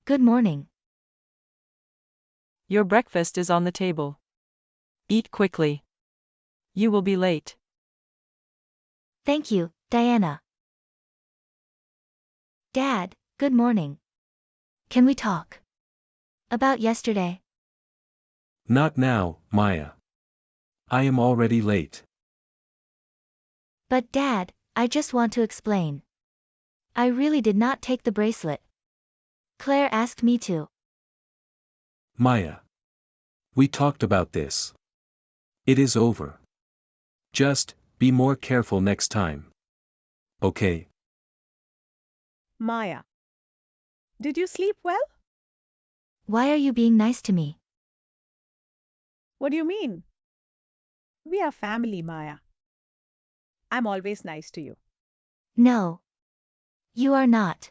Good morning. Your breakfast is on the table. Eat quickly. You will be late. Thank you, Diana. Dad, good morning. Can we talk? About yesterday? Not now, Maya. I am already late. But Dad, I just want to explain. I really did not take the bracelet. Claire asked me to. Maya. We talked about this. It is over. Just, be more careful next time. Okay? Maya. Did you sleep well? Why are you being nice to me? What do you mean? We are family, Maya. I'm always nice to you. No. You are not.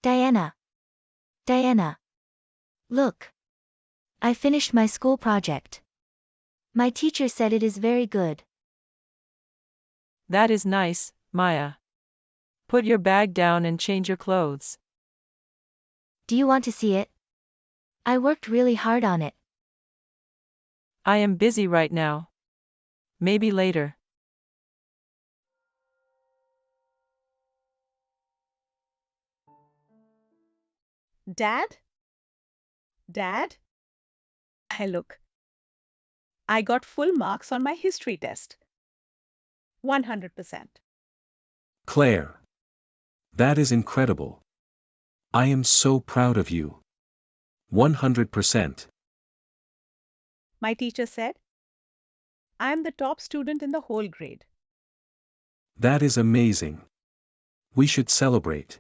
Diana. Diana. Look. I finished my school project. My teacher said it is very good. That is nice, Maya. Put your bag down and change your clothes. Do you want to see it? I worked really hard on it. I am busy right now. Maybe later. Dad? Dad? Hey, look. I got full marks on my history test. 100%. Claire. That is incredible. I am so proud of you. 100%. My teacher said, I am the top student in the whole grade. That is amazing. We should celebrate.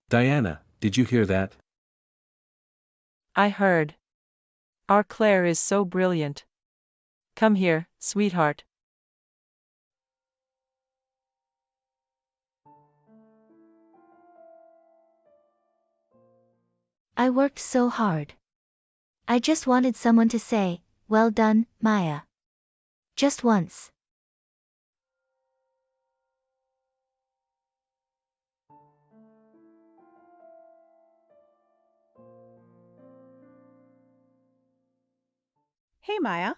Diana, did you hear that? I heard. Our Claire is so brilliant. Come here, sweetheart. I worked so hard. I just wanted someone to say, well done, Maya. Just once. Hey, Maya.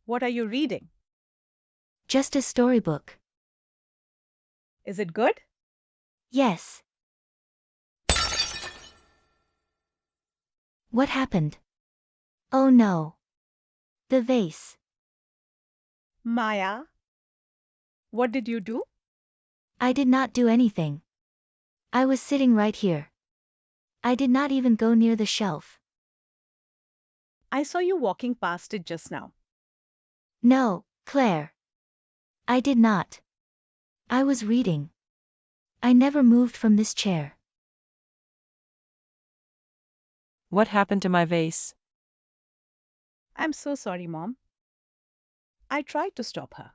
What are you reading? Just a storybook. Is it good? Yes. What happened? Oh no. The vase. Maya, what did you do? I did not do anything. I was sitting right here. I did not even go near the shelf. I saw you walking past it just now. No, Claire. I did not. I was reading. I never moved from this chair. What happened to my vase? I'm so sorry, Mom. I tried to stop her.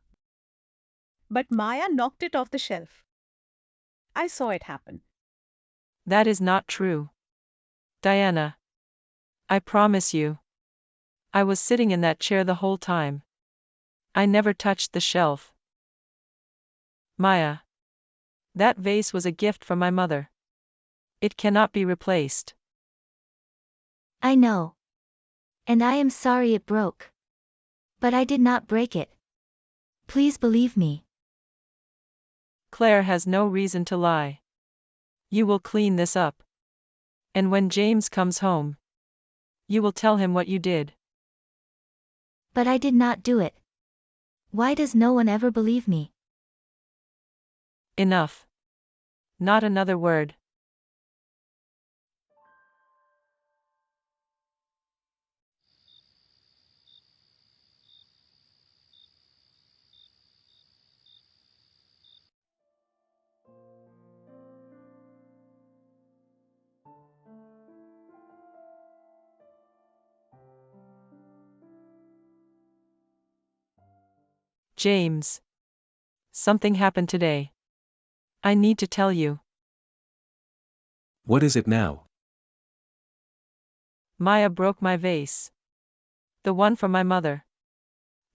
But Maya knocked it off the shelf. I saw it happen. That is not true. Diana. I promise you. I was sitting in that chair the whole time. I never touched the shelf. Maya. That vase was a gift from my mother. It cannot be replaced. I know. And I am sorry it broke. But I did not break it. Please believe me. Claire has no reason to lie. You will clean this up. And when James comes home, you will tell him what you did. But I did not do it. Why does no one ever believe me? Enough. Not another word. James. Something happened today. I need to tell you. What is it now? Maya broke my vase. The one from my mother.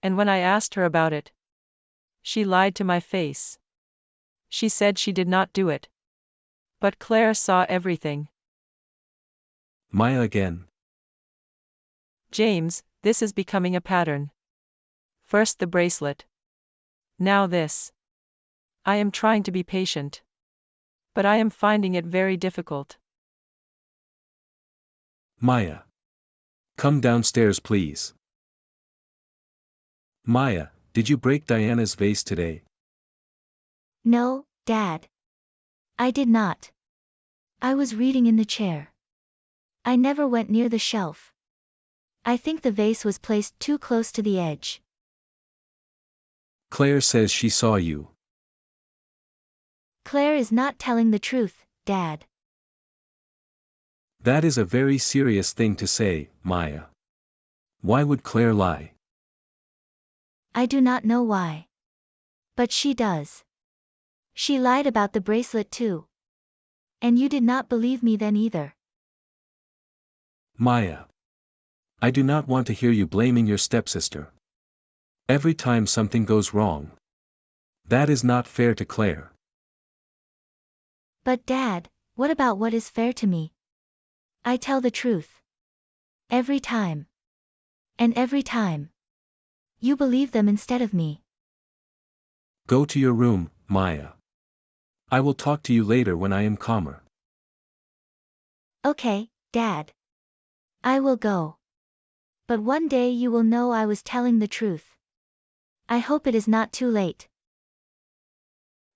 And when I asked her about it, She lied to my face. She said she did not do it. But Claire saw everything. Maya again. James, this is becoming a pattern. First the bracelet. Now this. I am trying to be patient. But I am finding it very difficult. Maya. Come downstairs, please. Maya, did you break Diana's vase today? No, Dad. I did not. I was reading in the chair. I never went near the shelf. I think the vase was placed too close to the edge. Claire says she saw you. Claire is not telling the truth, Dad. That is a very serious thing to say, Maya. Why would Claire lie? I do not know why. But she does. She lied about the bracelet too. And you did not believe me then either. Maya. I do not want to hear you blaming your stepsister. Every time something goes wrong. That is not fair to Claire. But Dad, what about what is fair to me? I tell the truth. Every time. And every time. You believe them instead of me. Go to your room, Maya. I will talk to you later when I am calmer. Okay, Dad. I will go. But one day you will know I was telling the truth. I hope it is not too late.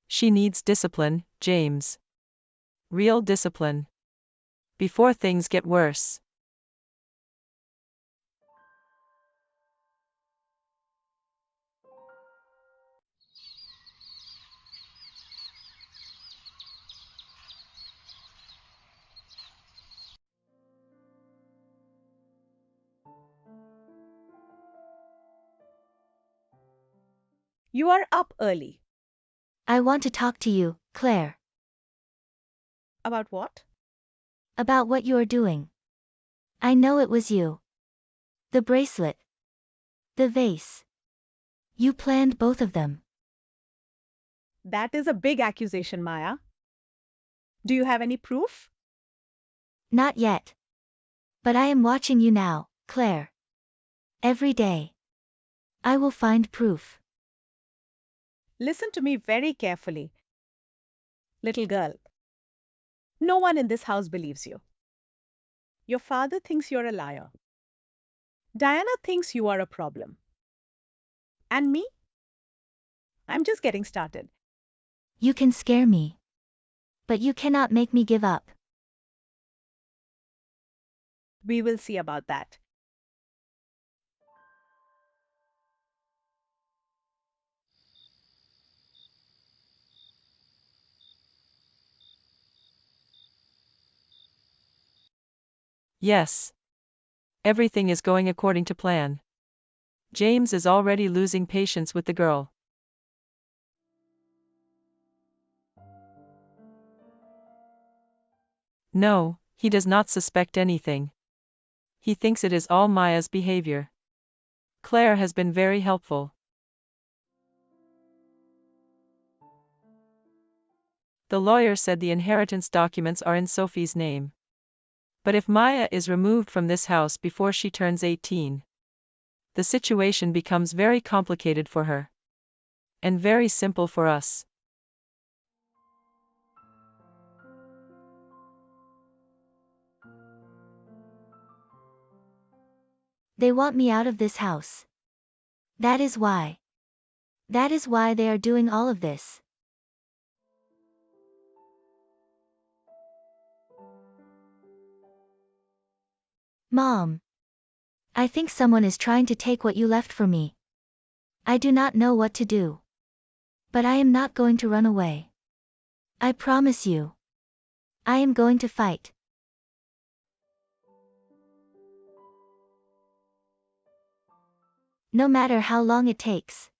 She needs discipline, James. Real discipline. Before things get worse. You are up early. I want to talk to you, Claire, About what? about what you are doing. I know it was you. The bracelet. The vase. You planned both of them. That is a big accusation, Maya. Do you have any proof? Not yet. But I am watching you now, Claire. Every day. I will find proof. Listen to me very carefully. Little girl, no one in this house believes you. Your father thinks you're a liar. Diana thinks you are a problem. And me? I'm just getting started. You can scare me. But you cannot make me give up. We will see about that. Yes. Everything is going according to plan. James is already losing patience with the girl. No, he does not suspect anything. He thinks it is all Maya's behavior. Claire has been very helpful. The lawyer said the inheritance documents are in Sophie's name. But if Maya is removed from this house before she turns 18, the situation becomes very complicated for her. And very simple for us. They want me out of this house. That is why. That is why they are doing all of this. Mom. I think someone is trying to take what you left for me. I do not know what to do. But I am not going to run away. I promise you. I am going to fight. No matter how long it takes.